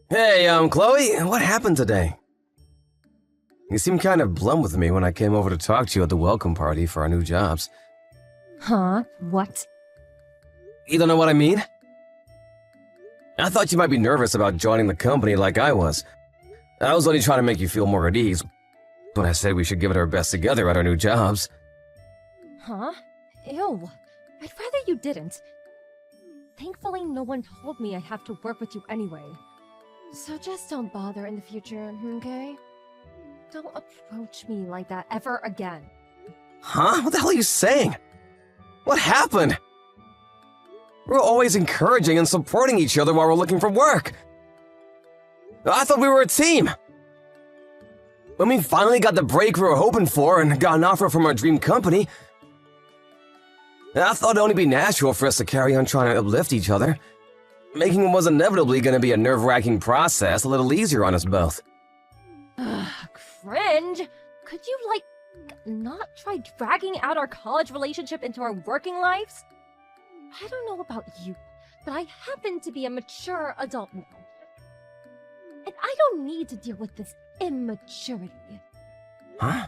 Hey, Chloe, what happened today? You seemed kind of blunt with me when I came over to talk to you at the welcome party for our new jobs. Huh? What? You don't know what I mean? I thought you might be nervous about joining the company like I was. I was only trying to make you feel more at ease when I said we should give it our best together at our new jobs. Huh? Ew. I'd rather you didn't. Thankfully, no one told me I have to work with you anyway. So just don't bother in the future, okay? Don't approach me like that ever again. Huh? What the hell are you saying? What happened? We're always encouraging and supporting each other while we're looking for work. I thought we were a team. When we finally got the break we were hoping for and got an offer from our dream company, I thought it'd only be natural for us to carry on trying to uplift each other, making what was inevitably going to be a nerve-wracking process a little easier on us both. Cringe! Could you, not try dragging out our college relationship into our working lives? I don't know about you, but I happen to be a mature adult now. And I don't need to deal with this immaturity. Huh?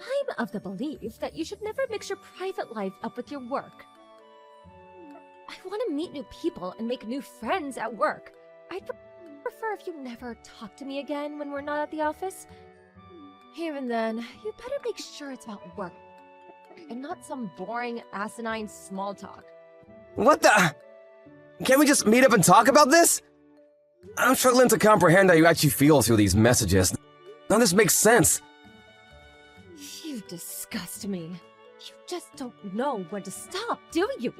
I'm of the belief that you should never mix your private life up with your work. I want to meet new people and make new friends at work. I'd prefer if you never talk to me again when we're not at the office. Even then, you better make sure it's about work and not some boring, asinine small talk. What the? Can't we just meet up and talk about this? I'm struggling to comprehend how you actually feel through these messages. None of this makes sense. You disgust me. You just don't know when to stop, do you?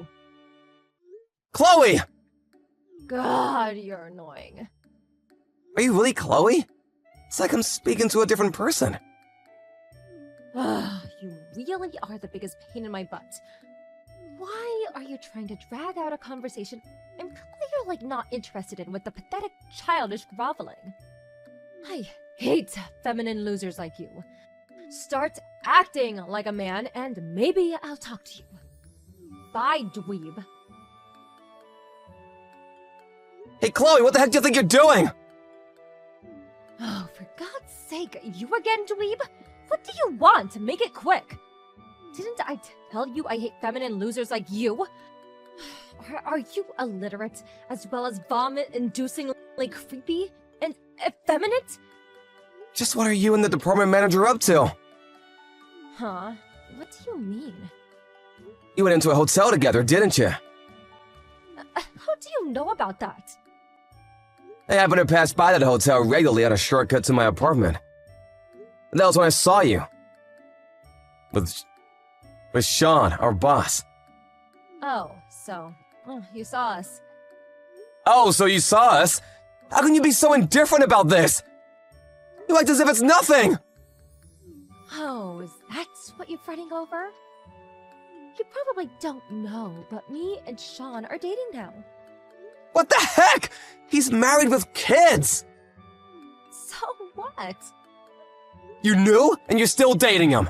Chloe! God, you're annoying. Are you really Chloe? It's like I'm speaking to a different person. You really are the biggest pain in my butt. Why are you trying to drag out a conversation I'm clearly not interested in with the pathetic, childish groveling? I hate feminine losers like you. Start acting like a man and maybe I'll talk to you. Bye, dweeb. Hey Chloe, what the heck do you think you're doing? Oh, for God's sake, you again, dweeb? What do you want? Make it quick. Didn't I tell you I hate feminine losers like you? Are you illiterate, as well as vomit-inducingly creepy and effeminate? Just what are you and the department manager up to? Huh? What do you mean? You went into a hotel together, didn't you? How do you know about that? I happen to pass by that hotel regularly on a shortcut to my apartment. That was when I saw you. With Sean, our boss. Oh, so you saw us. Oh, so you saw us? How can you be so indifferent about this? You act as if it's nothing! Oh, is that what you're fretting over? You probably don't know, but me and Sean are dating now. What the heck? He's married with kids! So what? You knew, and you're still dating him.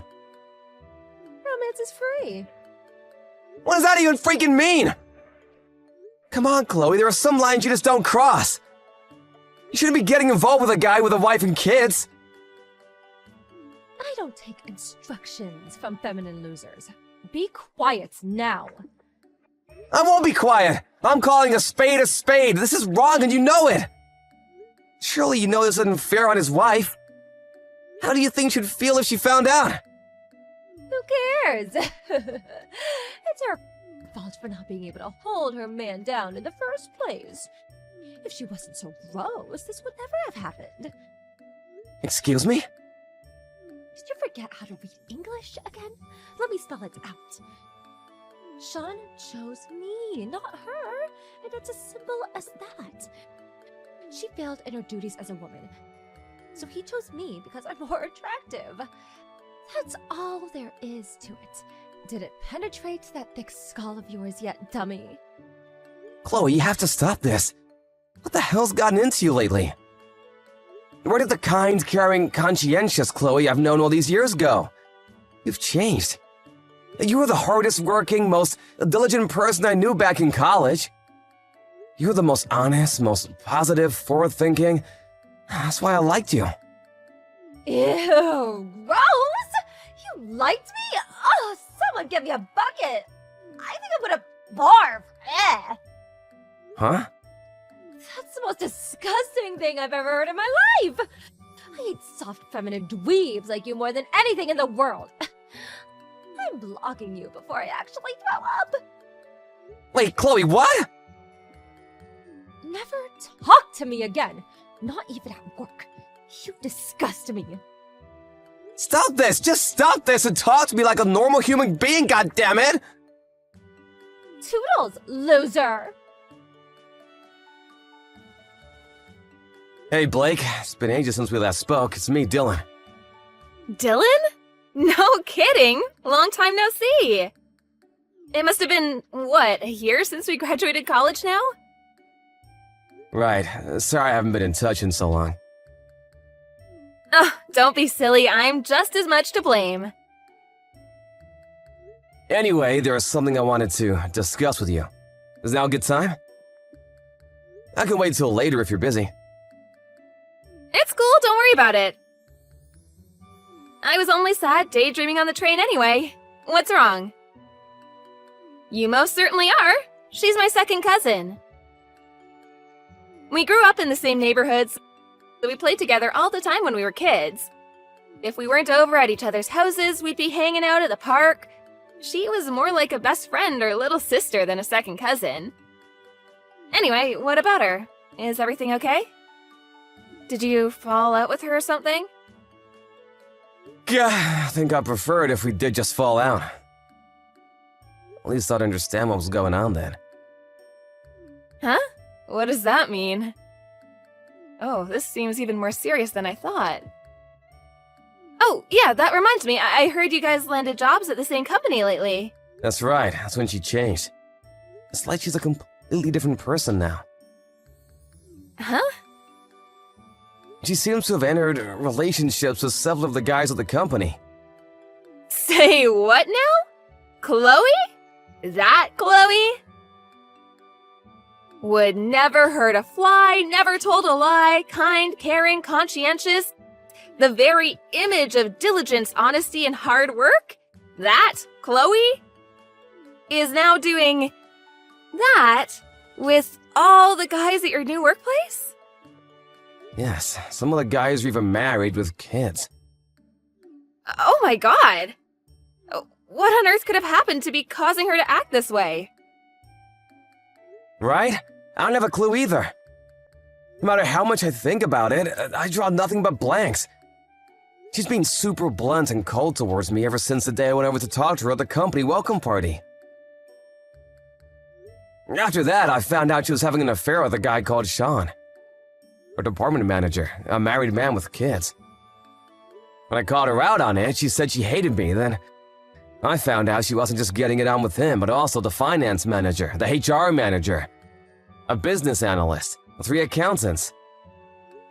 Romance is free. What does that even freaking mean? Come on, Chloe, there are some lines you just don't cross. You shouldn't be getting involved with a guy with a wife and kids. I don't take instructions from feminine losers. Be quiet now. I won't be quiet. I'm calling a spade a spade. This is wrong and you know it. Surely you know this isn't fair on his wife. How do you think she'd feel if she found out? Who cares? It's her fault for not being able to hold her man down in the first place. If she wasn't so gross, this would never have happened. Excuse me? Did you forget how to read English again? Let me spell it out. Sean chose me, not her, and it's as simple as that. She failed in her duties as a woman, so he chose me because I'm more attractive. That's all there is to it. Did it penetrate that thick skull of yours yet, dummy? Chloe, you have to stop this. What the hell's gotten into you lately? Where did the kind, caring, conscientious Chloe I've known all these years go? You've changed. You were the hardest working, most diligent person I knew back in college. You were the most honest, most positive, forward-thinking. That's why I liked you. Ew, gross! You liked me? Oh, someone give me a bucket! I think I'm gonna barf. Eh. Huh? That's the most disgusting thing I've ever heard in my life! I hate soft feminine dweebs like you more than anything in the world. I'm blocking you before I actually throw up. Wait, Chloe, what? Never talk to me again. Not even at work. You disgust me. Stop this! Just stop this and talk to me like a normal human being, goddammit! Toodles, loser! Hey, Blake. It's been ages since we last spoke. It's me, Dylan. Dylan? No kidding. Long time no see. It must have been, what, a year since we graduated college now? Right. Sorry I haven't been in touch in so long. Oh, don't be silly. I'm just as much to blame. Anyway, there was something I wanted to discuss with you. Is now a good time? I can wait till later if you're busy. It's cool, don't worry about it. I was only sad daydreaming on the train anyway. What's wrong? You most certainly are. She's my second cousin. We grew up in the same neighborhoods, so we played together all the time when we were kids. If we weren't over at each other's houses, we'd be hanging out at the park. She was more like a best friend or little sister than a second cousin. Anyway, what about her? Is everything okay? Did you fall out with her or something? Gah, I think I'd prefer it if we did just fall out. At least I'd understand what was going on then. Huh? What does that mean? Oh, this seems even more serious than I thought. Oh, yeah, that reminds me. I heard you guys landed jobs at the same company lately. That's right, that's when she changed. It's like she's a completely different person now. Huh? She seems to have entered relationships with several of the guys at the company. Say what now? Chloe? That Chloe? Would never hurt a fly, never told a lie, kind, caring, conscientious. The very image of diligence, honesty, and hard work? That Chloe? Is now doing that with all the guys at your new workplace? Yes, some of the guys are even married with kids. Oh my god! What on earth could have happened to be causing her to act this way? Right? I don't have a clue either. No matter how much I think about it, I draw nothing but blanks. She's been super blunt and cold towards me ever since the day I went over to talk to her at the company welcome party. After that, I found out she was having an affair with a guy called Sean. Her department manager, a married man with kids. When I called her out on it, she said she hated me. Then I found out she wasn't just getting it on with him, but also the finance manager, the HR manager, a business analyst, 3 accountants,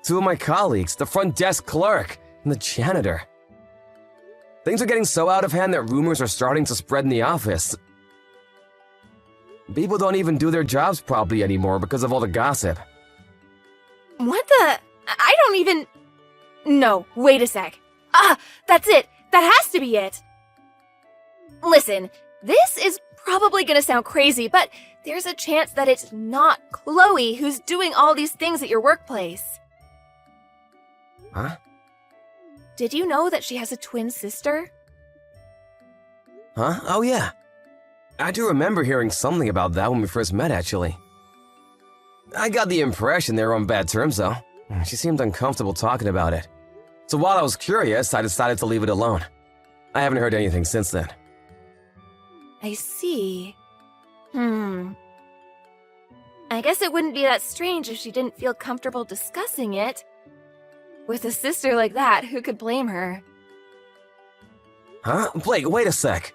2 of my colleagues, the front desk clerk, and the janitor. Things are getting so out of hand that rumors are starting to spread in the office. People don't even do their jobs properly anymore because of all the gossip. What the? I don't even... No, wait a sec. Ah, that's it. That has to be it. Listen, this is probably gonna sound crazy, but there's a chance that it's not Chloe who's doing all these things at your workplace. Huh? Did you know that she has a twin sister? Huh? Oh yeah. I do remember hearing something about that when we first met, actually. I got the impression they were on bad terms, though. She seemed uncomfortable talking about it. So while I was curious, I decided to leave it alone. I haven't heard anything since then. I see. I guess it wouldn't be that strange if she didn't feel comfortable discussing it. With a sister like that, who could blame her? Huh? Blake, wait a sec.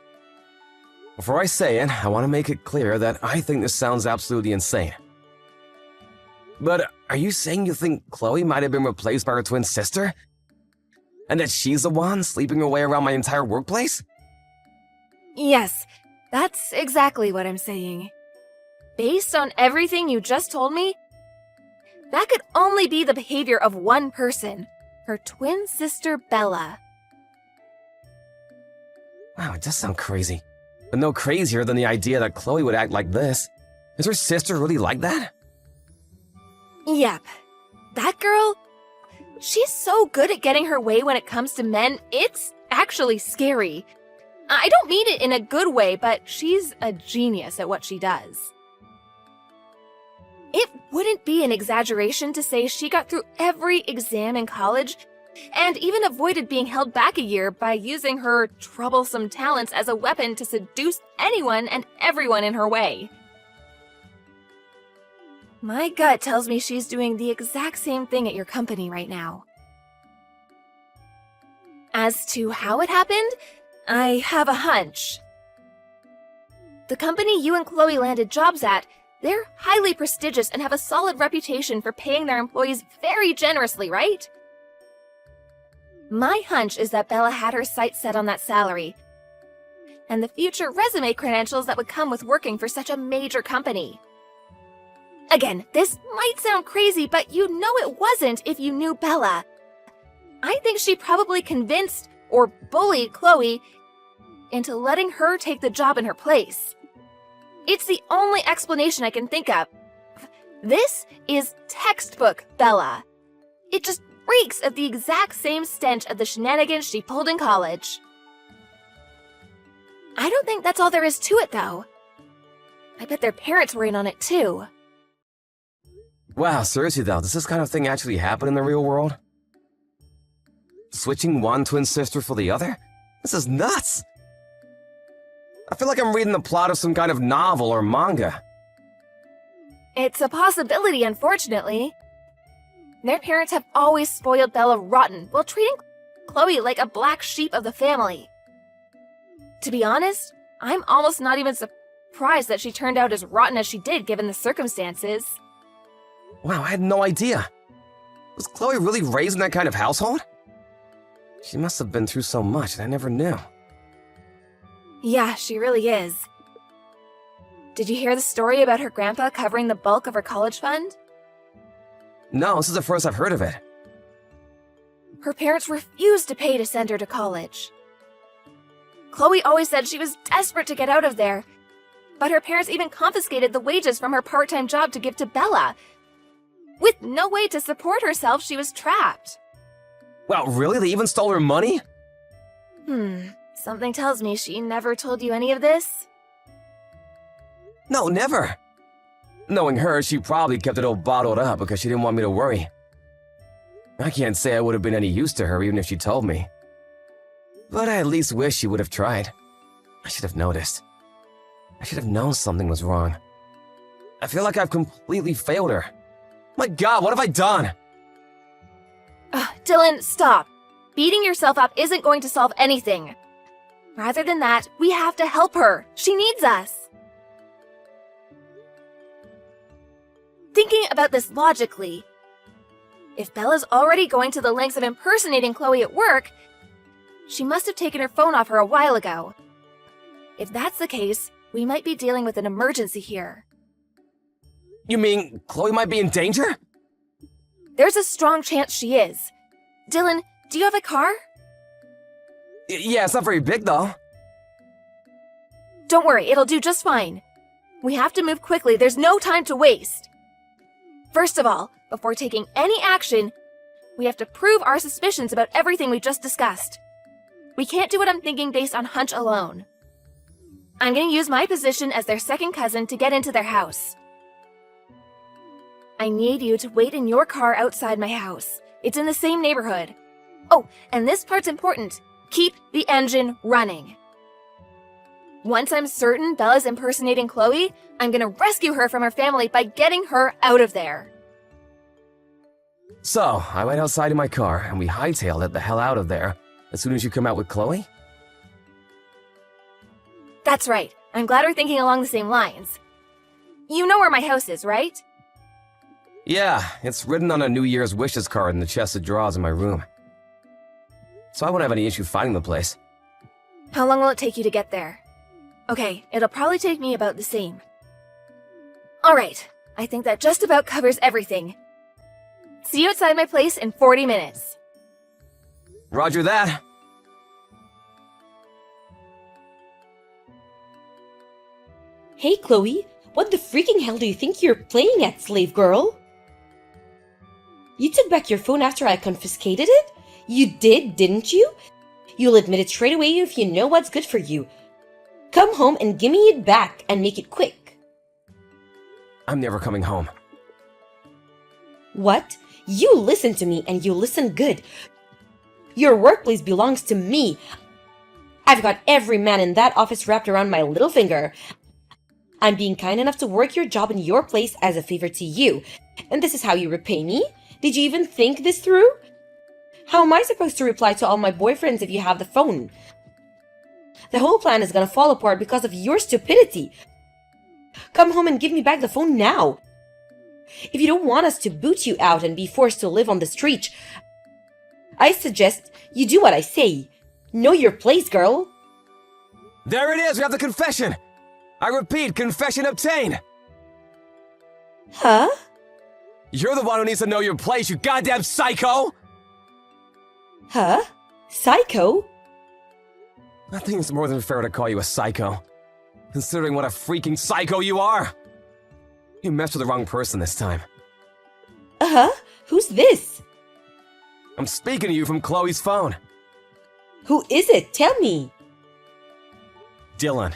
Before I say it, I want to make it clear that I think this sounds absolutely insane. But are you saying you think Chloe might have been replaced by her twin sister? And that she's the one sleeping her way around my entire workplace? Yes, that's exactly what I'm saying. Based on everything you just told me, that could only be the behavior of one person, her twin sister Bella. Wow, it does sound crazy. But no crazier than the idea that Chloe would act like this. Is her sister really like that? Yep. That girl, she's so good at getting her way when it comes to men, it's actually scary. I don't mean it in a good way, but she's a genius at what she does. It wouldn't be an exaggeration to say she got through every exam in college and even avoided being held back a year by using her troublesome talents as a weapon to seduce anyone and everyone in her way. My gut tells me she's doing the exact same thing at your company right now. As to how it happened, I have a hunch. The company you and Chloe landed jobs at, they're highly prestigious and have a solid reputation for paying their employees very generously, right? My hunch is that Bella had her sights set on that salary and the future resume credentials that would come with working for such a major company. Again, this might sound crazy, but you know it wasn't if you knew Bella. I think she probably convinced or bullied Chloe into letting her take the job in her place. It's the only explanation I can think of. This is textbook Bella. It just reeks of the exact same stench of the shenanigans she pulled in college. I don't think that's all there is to it, though. I bet their parents were in on it, too. Wow, seriously though, does this kind of thing actually happen in the real world? Switching one twin sister for the other? This is nuts! I feel like I'm reading the plot of some kind of novel or manga. It's a possibility, unfortunately. Their parents have always spoiled Bella rotten while treating Chloe like a black sheep of the family. To be honest, I'm almost not even surprised that she turned out as rotten as she did given the circumstances. Wow, I had no idea. Was Chloe really raised in that kind of household? She must have been through so much that I never knew. Yeah, she really is. Did you hear the story about her grandpa covering the bulk of her college fund? No, this is the first I've heard of it. Her parents refused to pay to send her to college. Chloe always said she was desperate to get out of there, but her parents even confiscated the wages from her part-time job to give to Bella. With no way to support herself, she was trapped. Wow, really? They even stole her money? Something tells me she never told you any of this. No, never. Knowing her, she probably kept it all bottled up because she didn't want me to worry. I can't say I would have been any use to her even if she told me. But I at least wish she would have tried. I should have noticed. I should have known something was wrong. I feel like I've completely failed her. My God, what have I done? Dylan, stop. Beating yourself up isn't going to solve anything. Rather than that, we have to help her. She needs us. Thinking about this logically, if Bella's already going to the lengths of impersonating Chloe at work, she must have taken her phone off her a while ago. If that's the case, we might be dealing with an emergency here. You mean Chloe might be in danger? There's a strong chance she is. Dylan, do you have a car? Yeah, it's not very big though. Don't worry, it'll do just fine. We have to move quickly, there's no time to waste. First of all, before taking any action, we have to prove our suspicions about everything we just discussed. We can't do what I'm thinking based on hunch alone. I'm going to use my position as their second cousin to get into their house. I need you to wait in your car outside my house. It's in the same neighborhood. Oh, and this part's important. Keep the engine running. Once I'm certain Bella's impersonating Chloe, I'm gonna rescue her from her family by getting her out of there. So, I went outside in my car and we hightailed it the hell out of there as soon as you come out with Chloe? That's right. I'm glad we're thinking along the same lines. You know where my house is, right? Yeah, it's written on a New Year's wishes card in the chest of drawers in my room. So I won't have any issue finding the place. How long will it take you to get there? Okay, it'll probably take me about the same. Alright, I think that just about covers everything. See you outside my place in 40 minutes. Roger that. Hey, Chloe, what the freaking hell do you think you're playing at, slave girl? You took back your phone after I confiscated it? You did, didn't you? You'll admit it straight away if you know what's good for you. Come home and give me it back, and make it quick. I'm never coming home. What? You listen to me, and you listen good. Your workplace belongs to me. I've got every man in that office wrapped around my little finger. I'm being kind enough to work your job in your place as a favor to you. And this is how you repay me? Did you even think this through? How am I supposed to reply to all my boyfriends if you have the phone? The whole plan is gonna fall apart because of your stupidity. Come home and give me back the phone now. If you don't want us to boot you out and be forced to live on the street, I suggest you do what I say. Know your place, girl. There it is, we have the confession! I repeat, confession obtained! Huh? You're the one who needs to know your place, you goddamn psycho! Huh? Psycho? I think it's more than fair to call you a psycho. Considering what a freaking psycho you are! You messed with the wrong person this time. Uh-huh. Who's this? I'm speaking to you from Chloe's phone. Who is it? Tell me. Dylan.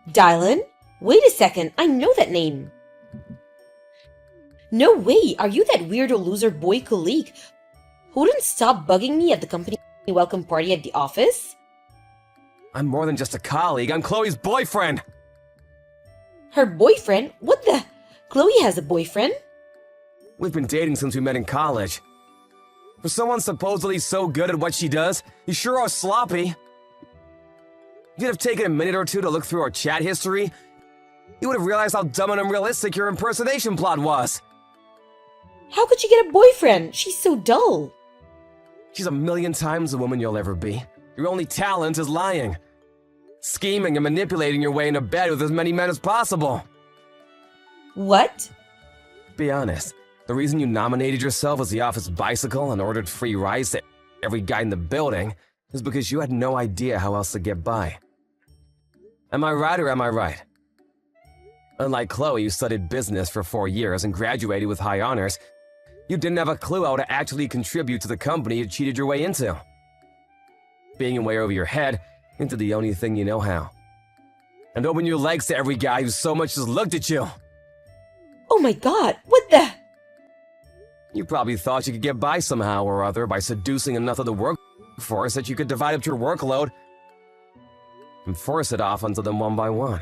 Dylan? Wait a second, I know that name. No way, are you that weirdo loser boy colleague who wouldn't stop bugging me at the company welcome party at the office? I'm more than just a colleague, I'm Chloe's boyfriend! Her boyfriend? What the? Chloe has a boyfriend? We've been dating since we met in college. For someone supposedly so good at what she does, you sure are sloppy. If you'd have taken a minute or two to look through our chat history, you would have realized how dumb and unrealistic your impersonation plot was. How could she get a boyfriend? She's so dull. She's a million times the woman you'll ever be. Your only talent is lying. Scheming and manipulating your way into bed with as many men as possible. What? Be honest, the reason you nominated yourself as the office bicycle and ordered free rides to every guy in the building is because you had no idea how else to get by. Am I right or am I right? Unlike Chloe, who studied business for 4 years and graduated with high honors, you didn't have a clue how to actually contribute to the company you cheated your way into. Being way over your head into the only thing you know how. And open your legs to every guy who so much as looked at you. Oh my god, what the? You probably thought you could get by somehow or other by seducing enough of the workforce that you could divide up your workload and force it off onto them one by one.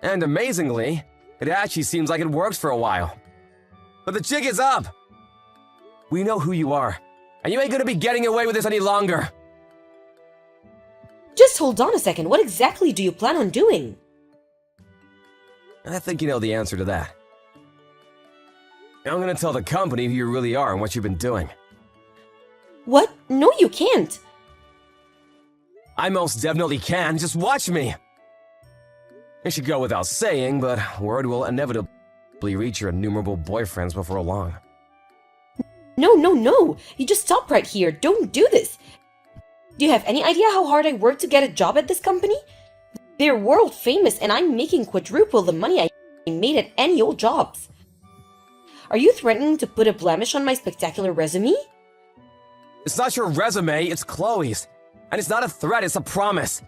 And amazingly, it actually seems like it worked for a while. But the jig is up! We know who you are, and you ain't gonna be getting away with this any longer! Just hold on a second, what exactly do you plan on doing? I think you know the answer to that. I'm gonna tell the company who you really are and what you've been doing. What? No, you can't. I most definitely can, just watch me! It should go without saying, but word will inevitably reach your innumerable boyfriends before long. No. You just stop right here. Don't do this. Do you have any idea how hard I worked to get a job at this company? They're world famous and I'm making quadruple the money I made at any old jobs. Are you threatening to put a blemish on my spectacular resume? It's not your resume, it's Chloe's. And it's not a threat, it's a promise.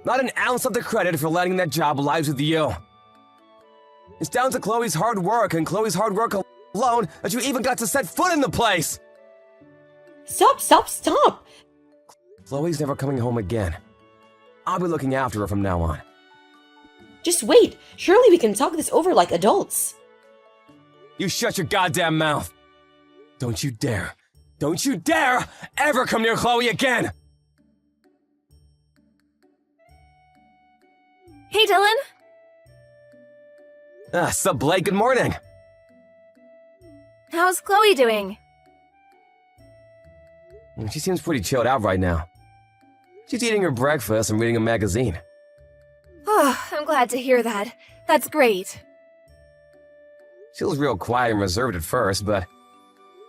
Not an ounce of the credit for letting that job lies with you. It's down to Chloe's hard work and Chloe's hard work alone that you even got to set foot in the place! Stop! Chloe's never coming home again. I'll be looking after her from now on. Just wait. Surely we can talk this over like adults. You shut your goddamn mouth! Don't you dare ever come near Chloe again! Hey, Dylan! Sup, Blake, good morning! How's Chloe doing? She seems pretty chilled out right now. She's eating her breakfast and reading a magazine. Oh, I'm glad to hear that. That's great. She was real quiet and reserved at first, but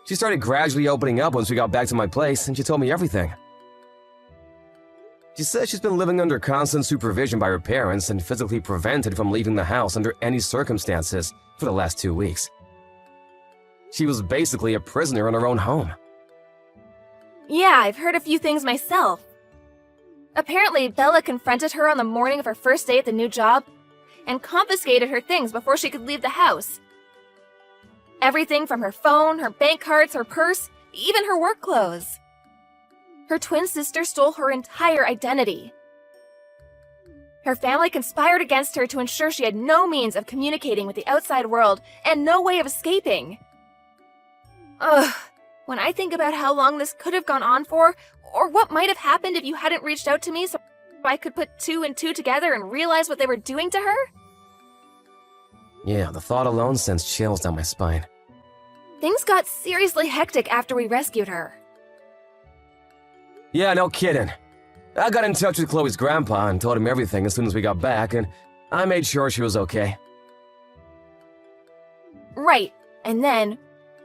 she started gradually opening up once we got back to my place, and she told me everything. She says she's been living under constant supervision by her parents and physically prevented from leaving the house under any circumstances for the last 2 weeks. She was basically a prisoner in her own home. Yeah, I've heard a few things myself. Apparently, Bella confronted her on the morning of her first day at the new job and confiscated her things before she could leave the house. Everything from her phone, her bank cards, her purse, even her work clothes. Her twin sister stole her entire identity. Her family conspired against her to ensure she had no means of communicating with the outside world and no way of escaping. Ugh, when I think about how long this could have gone on for, or what might have happened if you hadn't reached out to me so I could put 2 and 2 together and realize what they were doing to her? Yeah, the thought alone sends chills down my spine. Things got seriously hectic after we rescued her. Yeah, no kidding. I got in touch with Chloe's grandpa and told him everything as soon as we got back, and I made sure she was okay. Right, and then,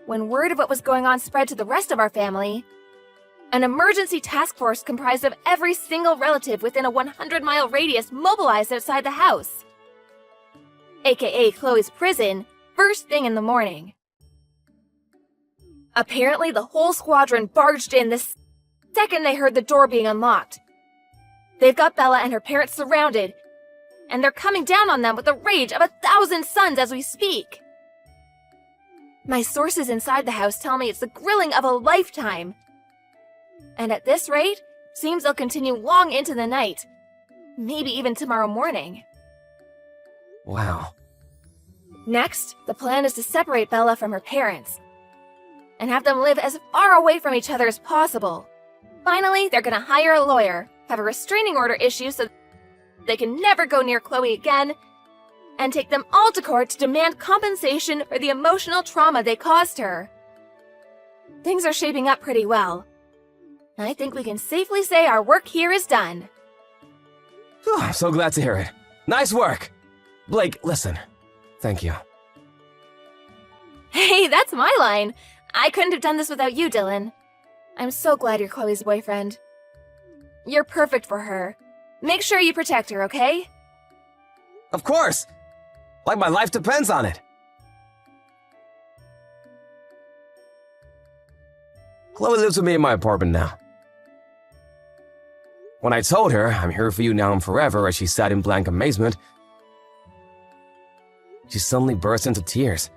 when word of what was going on spread to the rest of our family, an emergency task force comprised of every single relative within a 100-mile radius mobilized outside the house. AKA Chloe's prison, first thing in the morning. Apparently, the whole squadron barged in the second they heard the door being unlocked. They've got Bella and her parents surrounded, and they're coming down on them with the rage of 1,000 suns as we speak. My sources inside the house tell me it's the grilling of a lifetime. And at this rate, seems they'll continue long into the night. Maybe even tomorrow morning. Wow. Next, the plan is to separate Bella from her parents and have them live as far away from each other as possible. Finally, they're gonna hire a lawyer, have a restraining order issued so they can never go near Chloe again, and take them all to court to demand compensation for the emotional trauma they caused her. Things are shaping up pretty well. I think we can safely say our work here is done. Whew, I'm so glad to hear it. Nice work. Blake, listen. Thank you. Hey, that's my line. I couldn't have done this without you, Dylan. I'm so glad you're Chloe's boyfriend. You're perfect for her. Make sure you protect her, okay? Of course. Like my life depends on it. Chloe lives with me in my apartment now. When I told her, I'm here for you now and forever, as she sat in blank amazement, she suddenly burst into tears.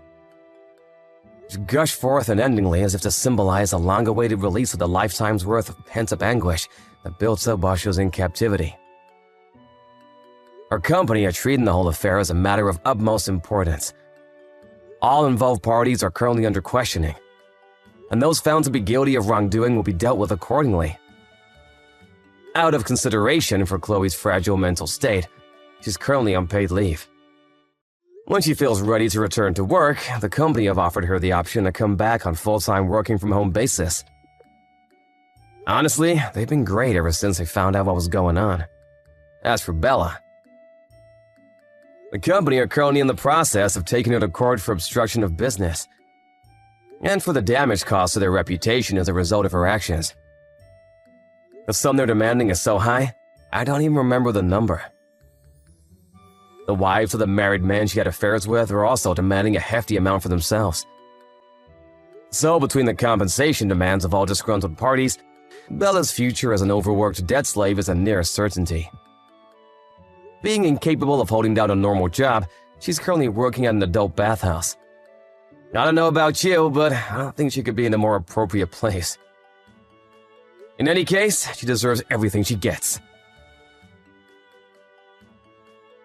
She gushed forth unendingly as if to symbolize a long-awaited release of the lifetime's worth of pent-up anguish that built up while she was in captivity. Our company are treating the whole affair as a matter of utmost importance. All involved parties are currently under questioning, and those found to be guilty of wrongdoing will be dealt with accordingly. Out of consideration for Chloe's fragile mental state, she's currently on paid leave. When she feels ready to return to work, the company have offered her the option to come back on full-time working-from-home basis. Honestly, they've been great ever since they found out what was going on. As for Bella, the company are currently in the process of taking her to court for obstruction of business and for the damage caused to their reputation as a result of her actions. The sum they're demanding is so high, I don't even remember the number. The wives of the married men she had affairs with are also demanding a hefty amount for themselves. So between the compensation demands of all disgruntled parties, Bella's future as an overworked debt slave is a near certainty. Being incapable of holding down a normal job, she's currently working at an adult bathhouse. I don't know about you, but I don't think she could be in a more appropriate place. In any case, she deserves everything she gets.